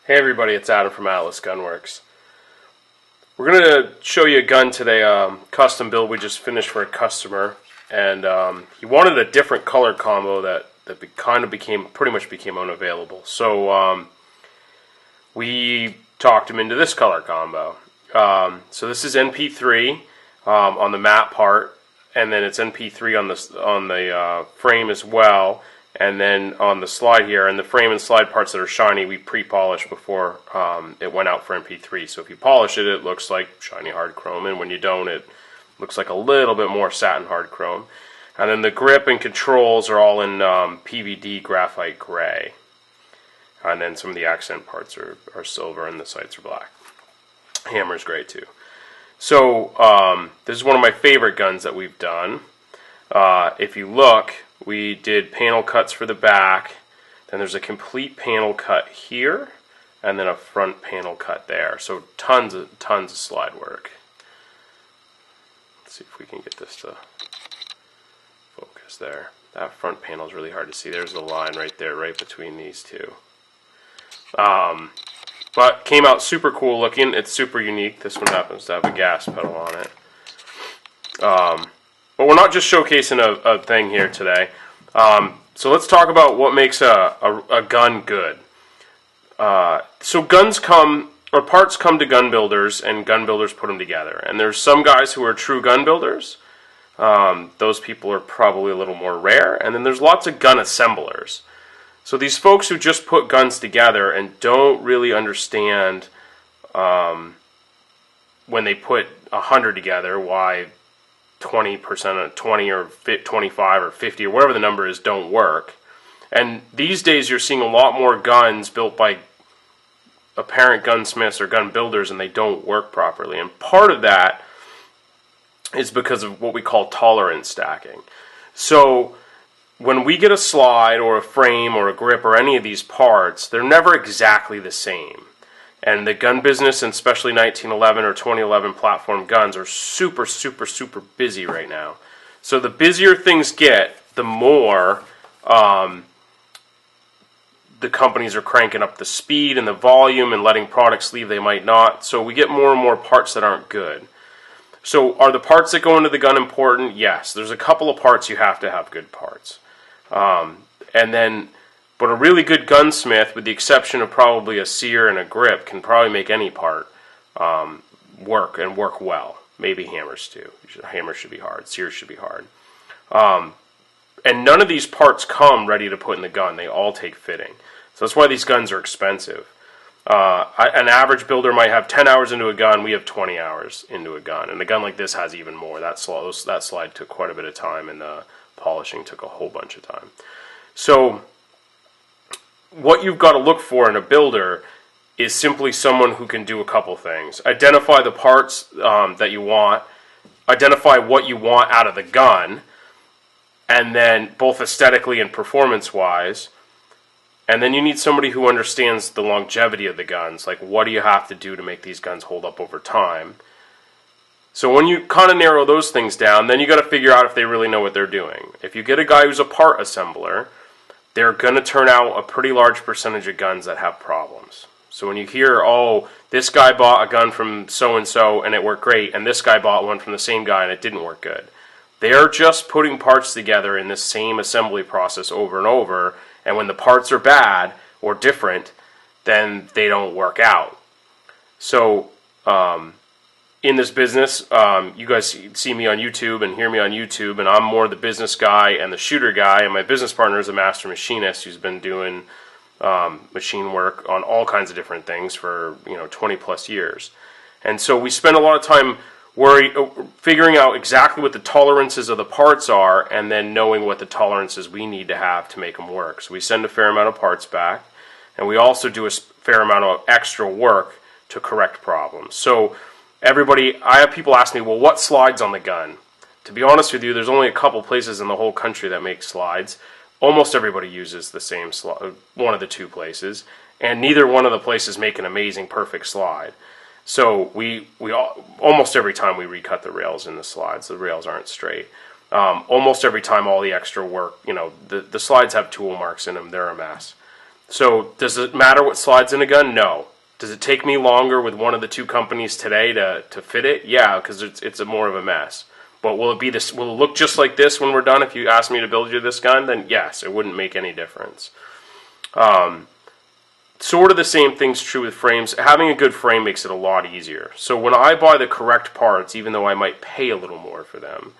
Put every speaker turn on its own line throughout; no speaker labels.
Hey everybody, it's Adam from Atlas Gunworks. We're going to show you a gun today, custom build we just finished for a customer, and he wanted a different color combo that pretty much became unavailable. So we talked him into this color combo. So this is NP3 on the matte part, and then it's NP3 on the frame as well. And then on the slide here, and the frame and slide parts that are shiny, we pre-polished before it went out for MP3. So if you polish it, it looks like shiny hard chrome, and when you don't, it looks like a little bit more satin hard chrome. And then the grip and controls are all in PVD graphite gray. And then some of the accent parts are silver, and the sights are black. Hammer's gray too. So this is one of my favorite guns that we've done. If you look, we did panel cuts for the back, then there's a complete panel cut here, and then a front panel cut there. So tons of slide work. Let's see if we can get this to focus there. That front panel is really hard to see. There's the line right there, right between these two. But came out super cool looking. It's super unique. This one happens to have a gas pedal on it. But we're not just showcasing a thing here today. So let's talk about what makes a gun good. So parts come to gun builders, and gun builders put them together. And there's some guys who are true gun builders. Those people are probably a little more rare. And then there's lots of gun assemblers. So these folks who just put guns together and don't really understand when they put 100 together why 20% of 20 or 25 or 50 or whatever the number is don't work. And these days you're seeing a lot more guns built by apparent gunsmiths or gun builders, and they don't work properly. And part of that is because of what we call tolerance stacking. So when we get a slide or a frame or a grip or any of these parts, they're never exactly the same. And the gun business, and especially 1911 or 2011 platform guns, are super, super, super busy right now. So the busier things get, the more the companies are cranking up the speed and the volume and letting products leave they might not. So we get more and more parts that aren't good. So are the parts that go into the gun important? Yes. There's a couple of parts you have to have good parts. But a really good gunsmith, with the exception of probably a sear and a grip, can probably make any part work and work well. Maybe hammers too. Hammers should be hard. Sears should be hard. And none of these parts come ready to put in the gun. They all take fitting. So that's why these guns are expensive. An average builder might have 10 hours into a gun. We have 20 hours into a gun. And a gun like this has even more. That slide took quite a bit of time, and the polishing took a whole bunch of time. So what you've got to look for in a builder is simply someone who can do a couple things. Identify the parts that you want, identify what you want out of the gun, and then both aesthetically and performance-wise. And then you need somebody who understands the longevity of the guns, like what do you have to do to make these guns hold up over time. So when you kind of narrow those things down, then you got to figure out if they really know what they're doing. If you get a guy who's a part assembler, they're going to turn out a pretty large percentage of guns that have problems. So when you hear, oh, this guy bought a gun from so-and-so and it worked great, and this guy bought one from the same guy and it didn't work good. They're just putting parts together in the same assembly process over and over, and when the parts are bad or different, then they don't work out. So in this business, you guys see me on YouTube and hear me on YouTube, and I'm more the business guy and the shooter guy, and my business partner is a master machinist who's been doing machine work on all kinds of different things for 20 plus years. And so we spend a lot of time figuring out exactly what the tolerances of the parts are, and then knowing what the tolerances we need to have to make them work. So we send a fair amount of parts back, and we also do a fair amount of extra work to correct problems. So I have people ask me, well, what slides on the gun? To be honest with you, there's only a couple places in the whole country that make slides. Almost everybody uses the same slide, one of the two places, and neither one of the places make an amazing, perfect slide. So we almost every time we recut the rails in the slides. The rails aren't straight. Almost every time, all the extra work, the slides have tool marks in them. They're a mess. So does it matter what slides in a gun? No. Does it take me longer with one of the two companies today to fit it? Yeah, because it's a more of a mess. But will it be this? Will it look just like this when we're done? If you ask me to build you this gun, then yes, it wouldn't make any difference. Sort of the same thing's true with frames. Having a good frame makes it a lot easier. So when I buy the correct parts, even though I might pay a little more for them,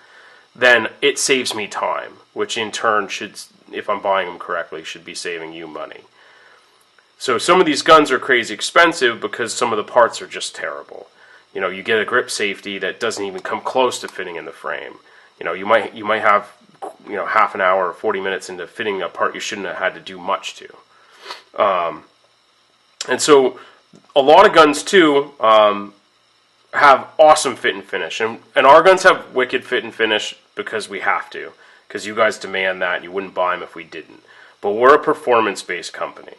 then it saves me time, which in turn should, if I'm buying them correctly, should be saving you money. So some of these guns are crazy expensive because some of the parts are just terrible. You know, you get a grip safety that doesn't even come close to fitting in the frame. You know, you might have, you know, half an hour or 40 minutes into fitting a part you shouldn't have had to do much to. And so a lot of guns too have awesome fit and finish, and our guns have wicked fit and finish because we have to, because you guys demand that, and you wouldn't buy them if we didn't. But we're a performance-based company.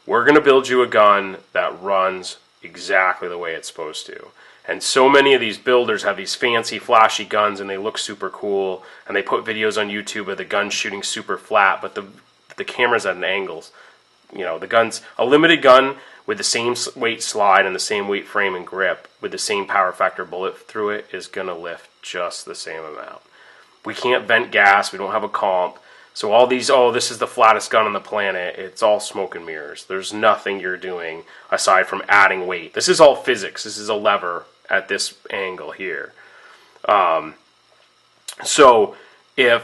We're going to build you a gun that runs exactly the way it's supposed to. And so many of these builders have these fancy, flashy guns, and they look super cool, and they put videos on YouTube of the gun shooting super flat, but the camera's at an angle. You know, the gun's a limited gun with the same weight slide and the same weight frame and grip with the same power factor bullet through it is going to lift just the same amount. We can't vent gas. We don't have a comp. So all these, oh, this is the flattest gun on the planet, it's all smoke and mirrors. There's nothing you're doing aside from adding weight. This is all physics. This is a lever at this angle here. So if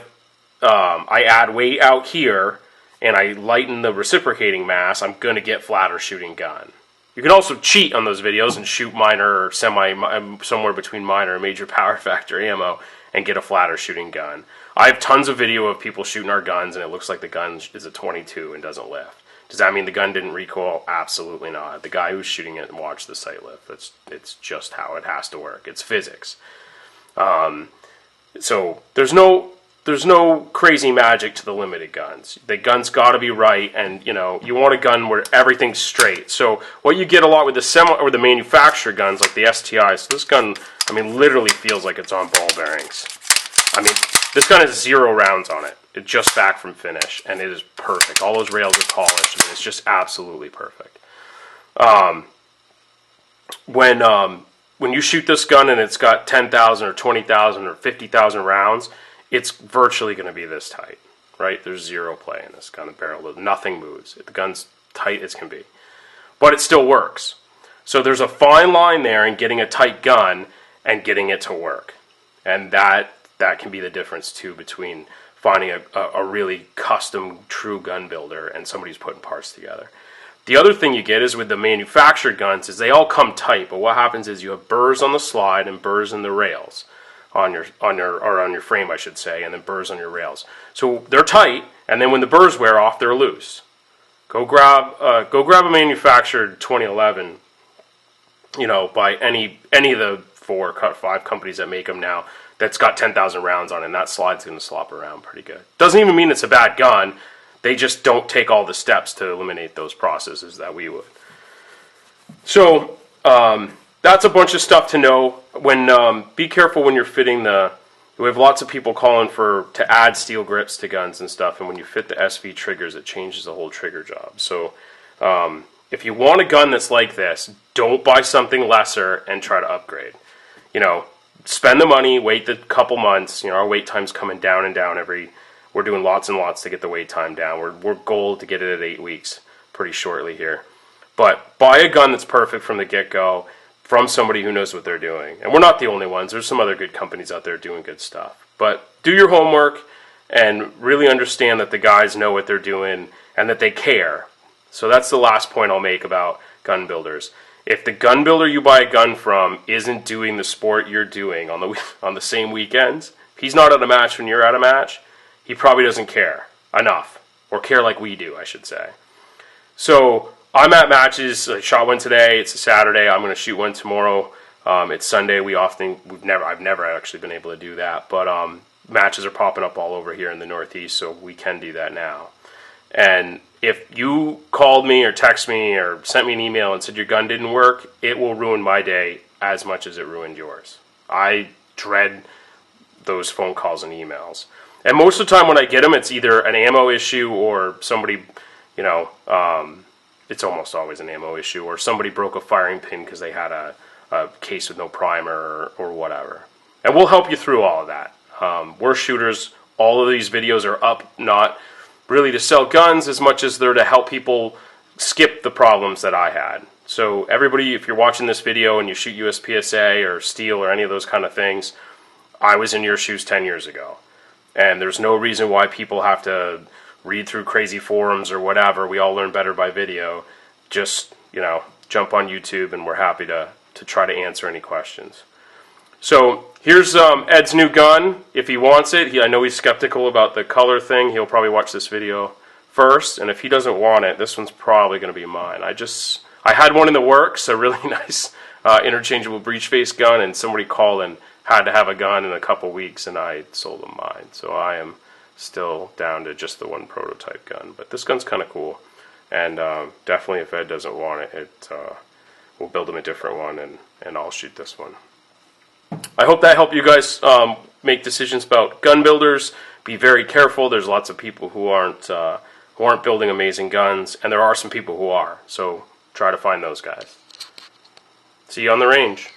I add weight out here and I lighten the reciprocating mass, I'm going to get flatter shooting gun. You can also cheat on those videos and shoot minor or somewhere between minor and major power factor ammo and get a flatter shooting gun. I have tons of video of people shooting our guns and it looks like the gun is a 22 and doesn't lift. Does that mean the gun didn't recoil? Absolutely not. The guy who's shooting it watched the sight lift. It's just how it has to work. It's physics. So there's no crazy magic to the limited guns. The gun's got to be right, and you know you want a gun where everything's straight. So what you get a lot with the manufacturer guns like the STIs. So this gun, I mean, literally feels like it's on ball bearings. I mean, this gun has 0 rounds on it. It's just back from finish, and it is perfect. All those rails are polished. I mean, it's just absolutely perfect. When you shoot this gun and it's got 10,000 or 20,000 or 50,000 rounds, it's virtually going to be this tight, right? There's 0 play in this gun of barrel. Nothing moves. The gun's tight as can be. But it still works. So there's a fine line there in getting a tight gun and getting it to work. And that can be the difference, too, between finding a really custom, true gun builder and somebody who's putting parts together. The other thing you get is with the manufactured guns is they all come tight, but what happens is you have burrs on the slide and burrs in the rails on your frame, I should say, and then burrs on your rails. So they're tight, and then when the burrs wear off, they're loose. Go grab a manufactured 2011, you know, by any of the 4 or 5 companies that make them now. That's got 10,000 rounds on it, and that slide's going to slop around pretty good. Doesn't even mean it's a bad gun. They just don't take all the steps to eliminate those processes that we would. So that's a bunch of stuff to know. Be careful when you're fitting we have lots of people calling to add steel grips to guns and stuff, and when you fit the SV triggers, it changes the whole trigger job. So if you want a gun that's like this, don't buy something lesser and try to upgrade. You know, spend the money, wait the couple months. You know, our wait time's coming down and down we're doing lots and lots to get the wait time down. We're goal to get it at 8 weeks pretty shortly here. But buy a gun that's perfect from the get-go from somebody who knows what they're doing. And we're not the only ones. There's some other good companies out there doing good stuff. But do your homework and really understand that the guys know what they're doing and that they care. So that's the last point I'll make about gun builders. If the gun builder you buy a gun from isn't doing the sport you're doing on the same weekends, if he's not at a match when you're at a match, he probably doesn't care enough, or care like we do, I should say. So I'm at matches. I shot one today. It's a Saturday. I'm going to shoot one tomorrow. It's Sunday. I've never actually been able to do that, but matches are popping up all over here in the Northeast, so we can do that now. And if you called me or text me or sent me an email and said your gun didn't work, it will ruin my day as much as it ruined yours. I dread those phone calls and emails. And most of the time when I get them, it's either an ammo issue or somebody, you know, it's almost always an ammo issue, or somebody broke a firing pin because they had a case with no primer or whatever. And we'll help you through all of that. We're shooters. All of these videos are up not really to sell guns as much as they're to help people skip the problems that I had. So everybody, if you're watching this video and you shoot USPSA or steel or any of those kind of things, I was in your shoes 10 years ago. And there's no reason why people have to read through crazy forums or whatever. We all learn better by video. Just, you know, jump on YouTube and we're happy to try to answer any questions. So here's Ed's new gun. If he wants it, I know he's skeptical about the color thing. He'll probably watch this video first. And if he doesn't want it, this one's probably going to be mine. I had one in the works, a really nice interchangeable breech face gun, and somebody called and had to have a gun in a couple weeks, and I sold them mine. So I am still down to just the one prototype gun. But this gun's kind of cool. And definitely if Ed doesn't want it, we'll build him a different one, and I'll shoot this one. I hope that helped you guys make decisions about gun builders. Be very careful. There's lots of people who aren't building amazing guns, and there are some people who are. So try to find those guys. See you on the range.